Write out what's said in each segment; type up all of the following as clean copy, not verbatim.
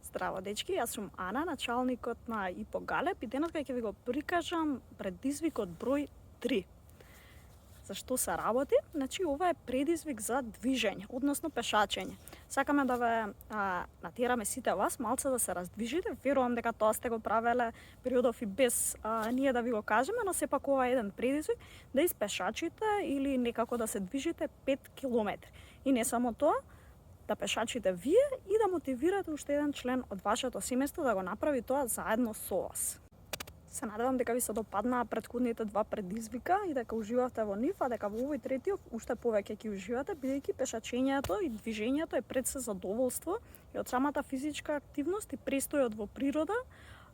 Здраво, дечки, јас сум Ана, началникот на ИПО Галеб и денес ќе ви го прикажам предизвикот број 3. За што се работи? Значи, ова е предизвик за движење, односно пешачење. Сакаме да ве натераме сите вас малце да се раздвижите. Верувам дека тоа сте го правеле периодов и без ние да ви го кажеме, но сепак ова е еден предизвик да испешачите или некако да се движите 5 километри. И не само тоа, да пешачите вие и да мотивирате уште еден член од вашето семејство да го направи тоа заедно со вас. Се надевам дека ви се допаднаа претходните два предизвика и дека уживавте во нив, а дека во овој третиот уште повеќе ќе уживате, бидејќи пешачењето и движењето е пред се задоволство и од самата физичка активност и престојот во природа,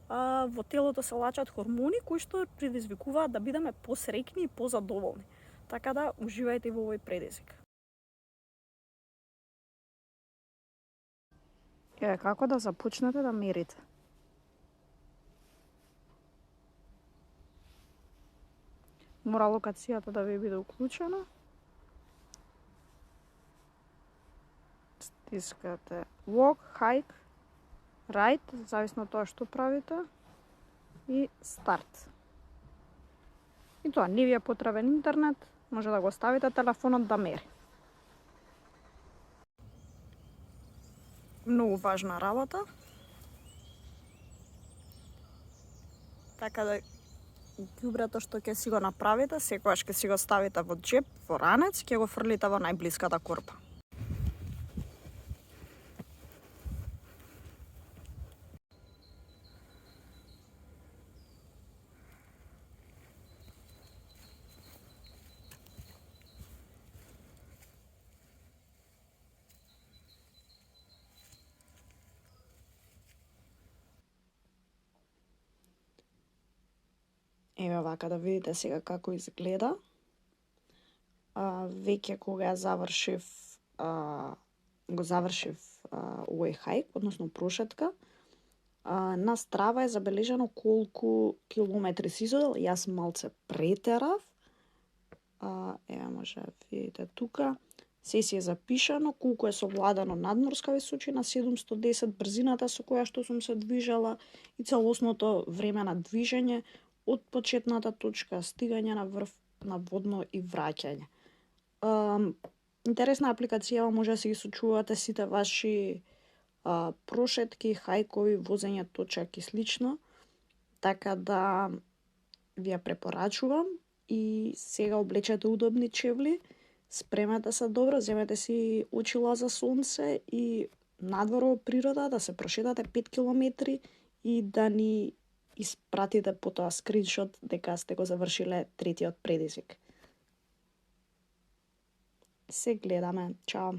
во телото се лачат хормони кои што предизвикуваат да бидеме посреќни и позадоволни. Така да уживајте во овој предизвик. Како да започнете да мерите? Мора локацијата да ви биде уклучена. Стискате walk, hike, ride, зависно од тоа што правите, и старт. И тоа, не ви е потребен интернет, може да го ставите телефонот да мери. Многу важна работа. Така да ѓубрето што ќе си го направите, секогаш ќе си го ставите во џеп, во ранец, ќе го фрлите во најблиската корпа. Еве вака да видите сега како изгледа. Веќе кога ја завршив, го завршив овој хајк, односно прошетка, на Страва е забележано колку километри си изодел. Јас малце претерав. Еве може да видите тука. Се си е запишано колку е совладано надморска височина, 710 брзината со која што сум се движела и целосното време на движење од почетната точка, стигање на врв на водно и враќање. Интересна апликација, може да си ги сочувате сите ваши прошетки, хајкови, возење точак и слично. Така да ви ја препорачувам и сега облечете удобни чевли, спремете се добро, земете си очила за сонце и надвор во природа да се прошетате 5 километри и да ни испратите потоа скриншот дека сте го завршиле третиот предизвик. Се гледаме. Чао.